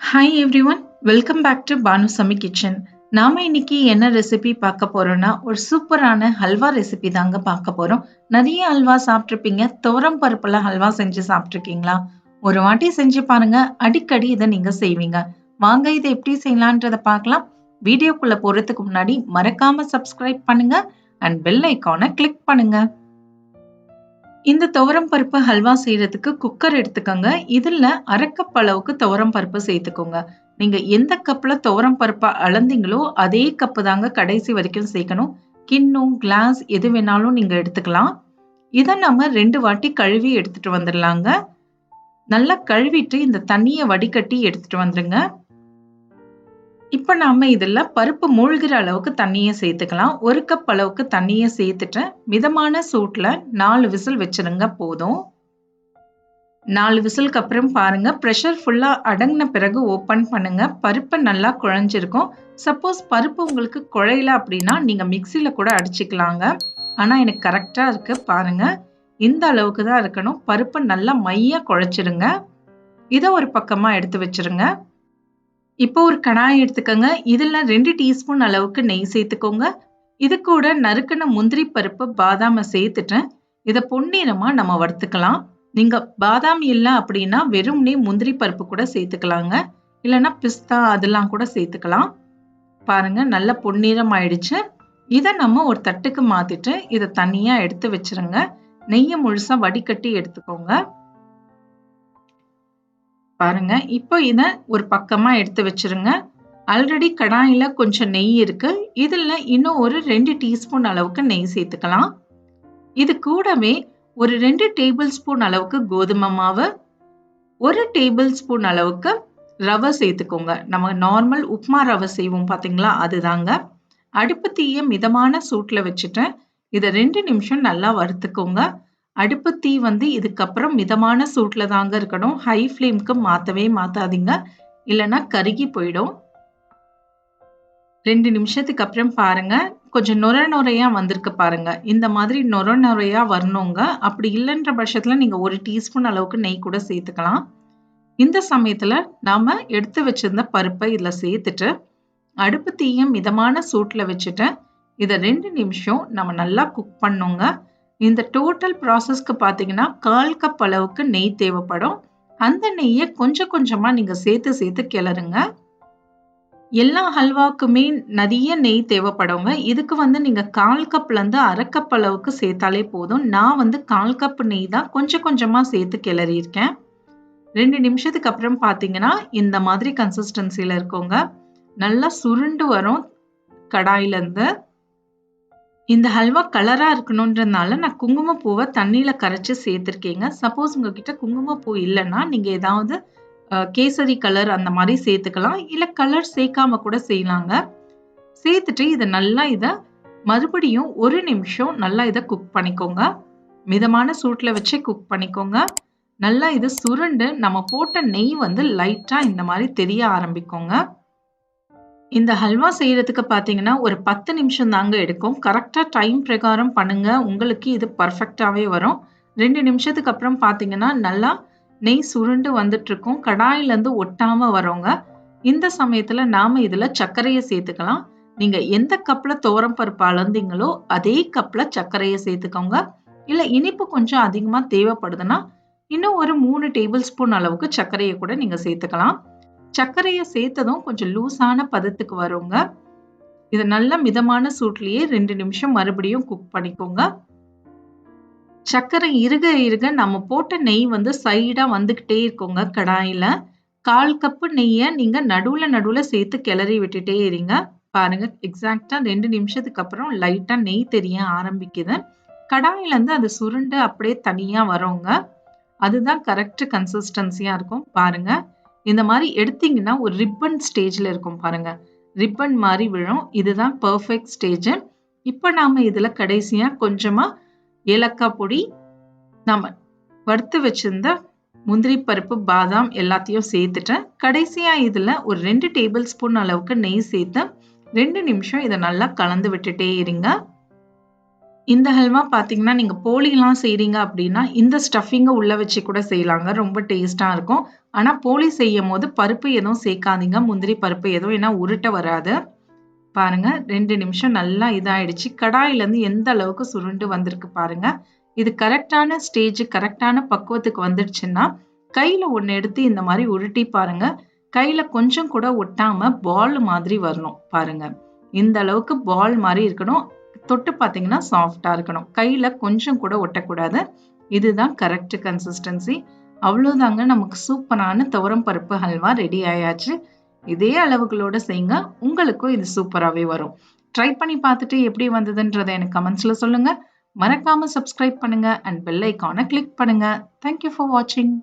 Hi everyone, welcome back to Banu Sami kitchen. நாம இன்னைக்கு என்ன ரெசிபி பார்க்க போறோம்னா ஒரு சூப்பரான ஹல்வா ரெசிபி தாங்க பார்க்க போறோம். நிறைய ஹல்வா சாப்பிட்ருப்பீங்க. துவரம் பருப்புல ஹல்வா செஞ்சு சாப்பிட்ருக்கீங்களா? ஒரு வாட்டி செஞ்சு பாருங்க, அடிக்கடி இதை நீங்க செய்வீங்க. வாங்க இதை எப்படி செய்யலான்றத பார்க்கலாம். வீடியோக்குள்ள போறதுக்கு முன்னாடி மறக்காம சப்ஸ்கிரைப் பண்ணுங்க அண்ட் பெல் ஐகானை கிளிக் பண்ணுங்க. இந்த துவரம் பருப்பு ஹல்வா செய்யறதுக்கு குக்கர் எடுத்துக்கோங்க. இதுல 1/2 கப் அளவுக்கு துவரம் பருப்பு சேர்த்துக்கோங்க. நீங்க எந்த கப்ல துவரம் பருப்பை அளந்தீங்களோ அதே கப்பு தாங்க கடைசி வரைக்கும் சேர்க்கணும். கிண்ணம், கிளாஸ் எது வேணாலும் நீங்க எடுத்துக்கலாம். இதை நம்ம 2 வாட்டி கழுவி எடுத்துட்டு வந்துடலாங்க. நல்லா கழுவிட்டு இந்த தண்ணியை வடிகட்டி எடுத்துட்டு வந்துருங்க. இப்ப நாம இதுல பருப்பு மூழ்கிற அளவுக்கு தண்ணியை சேர்த்துக்கலாம். 1 கப் அளவுக்கு தண்ணியை சேர்த்துட்டு மிதமான சூட்ல 4 விசில் வச்சிருங்க போதும். 4 விசிலுக்கு அப்புறம் பாருங்க, பிரஷர் ஃபுல்லா அடங்கின பிறகு ஓபன் பண்ணுங்க. பருப்பு நல்லா குழஞ்சிருக்கும். சப்போஸ் பருப்பு உங்களுக்கு குழையல அப்படின்னா நீங்க மிக்சியில கூட அடிச்சுக்கலாங்க. ஆனா எனக்கு கரெக்டா இருக்கு பாருங்க. இந்த அளவுக்கு தான் இருக்கணும். பருப்பு நல்லா மையா குழைச்சிருங்க. இதை ஒரு பக்கமா எடுத்து வச்சிருங்க. இப்போ ஒரு கடாய் எடுத்துக்கோங்க. இதுல 2 டீஸ்பூன் அளவுக்கு நெய் சேர்த்துக்கோங்க. இது கூட நறுக்குன முந்திரி பருப்பு, பாதாம சேர்த்துட்டு இதை பொன்னிறமா நம்ம வறுத்துக்கலாம். நீங்க பாதாம் இல்லை அப்படின்னா வெறும்னே முந்திரி பருப்பு கூட சேர்த்துக்கலாங்க. இல்லைன்னா பிஸ்தா அதெல்லாம் கூட சேர்த்துக்கலாம். பாருங்க, நல்ல பொன்னிறம் ஆயிடுச்சு. இதை நம்ம ஒரு தட்டுக்கு மாத்திட்டு இதை தனியா எடுத்து வச்சிருங்க. நெய்யை முழுசா வடிகட்டி எடுத்துக்கோங்க. பாருங்க, இப்போ இதை ஒரு பக்கமா எடுத்து வச்சிருங்க. ஆல்ரெடி கடாயில கொஞ்சம் நெய் இருக்கு. இதுல இன்னும் ஒரு 2 டீஸ்பூன் அளவுக்கு நெய் சேர்த்துக்கலாம். இது கூடவே ஒரு 2 டேபிள் ஸ்பூன் அளவுக்கு கோதுமை மாவு, 1 டேபிள் ஸ்பூன் அளவுக்கு ரவை சேர்த்துக்கோங்க. நம்ம நார்மல் உப்மா ரவை செய்வோம் பாத்தீங்களா, அதுதாங்க. அடுப்பு தீயை மிதமான சூட்ல வச்சுட்டு இதை 2 நிமிஷம் நல்லா வறுத்துக்கோங்க. அடுப்பு தீ இதுக்கப்புறம் மிதமான சூட்ல தாங்க இருக்கணும். ஹை ஃப்ளேம்க்கு மாத்தவே மாத்தாதீங்க, இல்லைன்னா கருகி போயிடும். 2 நிமிஷத்துக்கு அப்புறம் பாருங்க, கொஞ்சம் நொர நொறையா வந்திருக்கு பாருங்க. இந்த மாதிரி நொர நொறையா வரணுங்க. அப்படி இல்லைன்ற பட்சத்துல நீங்க 1 டீஸ்பூன் அளவுக்கு நெய் கூட சேர்த்துக்கலாம். இந்த சமயத்துல நாம எடுத்து வச்சிருந்த பருப்பை இதுல சேர்த்துட்டு அடுப்பு தீயை மிதமான சூட்ல வச்சுட்டு இதை 2 நிமிஷம் நம்ம நல்லா குக் பண்ணுங்க. இந்த டோட்டல் ப்ராசஸ்க்கு பாத்தீங்கன்னா 1/4 கப் அளவுக்கு நெய் தேவைப்படும். அந்த நெய்யை கொஞ்சம் கொஞ்சமா நீங்க சேர்த்து சேர்த்து கிளறுங்க. எல்லா ஹல்வாக்குமே நிறைய நெய் தேவைப்படுங்க. இதுக்கு நீங்க 1/4 கப்ல இருந்து 1/2 கப் அளவுக்கு சேர்த்தாலே போதும். நான் 1/4 கப் நெய் தான் கொஞ்சம் கொஞ்சமா சேர்த்து கிளறி இருக்கேன். 2 நிமிஷத்துக்கு அப்புறம் பாத்தீங்கன்னா இந்த மாதிரி கன்சிஸ்டன்சில இருக்குங்க. நல்லா சுருண்டு வரும் கடாயில இருந்து. இந்த ஹல்வா கலரா இருக்கணும்ன்றதுனால நான் குங்குமப்பூவை தண்ணியில கரைச்சு சேர்த்திருக்கேங்க. சப்போஸ் உங்ககிட்ட குங்குமப்பூ இல்லைன்னா நீங்க ஏதாவது கேசரி கலர் அந்த மாதிரி சேர்த்துக்கலாம். இல்ல கலர் சேர்க்காம கூட செய்யலாங்க. சேர்த்துட்டு இதை மறுபடியும் 1 நிமிஷம் நல்லா இதை குக் பண்ணிக்கோங்க. மிதமான சூட்ல வச்சு குக் பண்ணிக்கோங்க. நல்லா இது சுருண்டு நம்ம போட்ட நெய் லைட்டா இந்த மாதிரி தெரிய ஆரம்பிக்குங்க. இந்த ஹல்வா செய்யறதுக்கு பாத்தீங்கன்னா ஒரு 10 நிமிஷம் தாங்க எடுக்கும். கரெக்டா டைம் பிரகாரம் பண்ணுங்க. உங்களுக்கு இது பர்ஃபெக்டாவே வரும். 2 நிமிஷத்துக்கு அப்புறம் பாத்தீங்கன்னா நல்லா நெய் சுருண்டு வந்துட்டு இருக்கும். கடாயில இருந்து ஒட்டாம வருங்க. இந்த சமயத்துல நாம இதுல சர்க்கரையை சேர்த்துக்கலாம். நீங்க எந்த கப்ல துவரம் பருப்பு அளந்தீங்களோ அதே கப்ல சர்க்கரையை சேர்த்துக்கோங்க. இல்ல இனிப்பு கொஞ்சம் அதிகமா தேவைப்படுதுன்னா இன்னும் ஒரு 3 டேபிள் ஸ்பூன் அளவுக்கு சர்க்கரையை கூட நீங்க சேர்த்துக்கலாம். சர்க்கரையை சேர்த்ததும் கொஞ்சம் லூஸான பதத்துக்கு வருங்க. இதை நல்ல மிதமான சூட்லயே 2 நிமிஷம் மறுபடியும் குக் பண்ணிக்கோங்க. சர்க்கரை இருக இருக நம்ம போட்ட நெய் சைடா வந்துகிட்டே இருக்குங்க கடாயில. 1/4 கப்பு நெய்யை நீங்க நடுவுல சேர்த்து கிளறி விட்டுட்டே இருங்க. பாருங்க, எக்ஸாக்டா 2 நிமிஷத்துக்கு அப்புறம் லைட்டா நெய் தெரிய ஆரம்பிக்குது. கடாயில இருந்து அது சுருண்டு அப்படியே தனியா வருங்க. அதுதான் கரெக்ட் கன்சிஸ்டன்சியா இருக்கும். பாருங்க, இந்த மாதிரி எடுத்தீங்கன்னா ஒரு ரிப்பன் ஸ்டேஜ்ல இருக்கும் பாருங்க. ரிப்பன் மாதிரி விழும். இதுதான் பெர்ஃபெக்ட் ஸ்டேஜ். இப்ப நாம இதுல கடைசியா கொஞ்சமா ஏலக்காய் பொடி, நாம வறுத்து வச்சிருந்த முந்திரி பருப்பு, பாதாம் எல்லாத்தையும் சேர்த்துட்டு கடைசியா இதுல ஒரு 2 டேபிள் ஸ்பூன் அளவுக்கு நெய் சேர்த்து 2 நிமிஷம் இதை நல்லா கலந்து விட்டுட்டே இருங்க. இந்த ஹல்வா பார்த்தீங்கன்னா, நீங்க போளிலாம் செய்றீங்க அப்டின்னா, இந்த ஸ்டஃபிங்க உள்ள வச்சு கூட செய்யலாங்க. ரொம்ப டேஸ்ட்டா இருக்கும். ஆனா போளி செய்யும்போது பருப்பு எதுவும் சேர்க்காதீங்க. முந்திரி பருப்பு எதுவும் ஏன்னா உருட்ட வராது. பாருங்க 2 நிமிஷம் நல்லா இதாயிடுச்சு. கடாயிலேருந்து எந்த அளவுக்கு சுருண்டு வந்திருக்கு பாருங்க. இது கரெக்ட்டான ஸ்டேஜ், கரெக்ட்டான பக்குவத்துக்கு வந்துடுச்சுன்னா, கையில ஒண்ணு எடுத்து இந்த மாரி உருட்டி பாருங்க. கையில கொஞ்சம் கூட ஒட்டாம பால் மாதிரி வரணும் பாருங்க. இந்த அளவுக்கு பால் மாரி இருக்கணும். தொட்டு பார்த்தீங்கன்னா சாஃப்ட்டா இருக்கணும். கையில கொஞ்சம் கூட ஒட்டக்கூடாது. இதுதான் கரெக்ட் கன்சிஸ்டன்சி. அவ்வளோதாங்க நமக்கு சூப்பரான துவரம் பருப்பு ஹல்வா ரெடி ஆயாச்சு. இதே அளவுகளோட செய்யுங்க. உங்களுக்கும் இது சூப்பராவே வரும். ட்ரை பண்ணி பார்த்துட்டு எப்படி வந்ததுன்றத எனக்கு கமெண்ட்ஸ்ல சொல்லுங்க. மறக்காம சப்ஸ்கிரைப் பண்ணுங்க அண்ட் பெல் ஐகான கிளிக் பண்ணுங்க. தேங்க் யூ ஃபார் வாட்சிங்.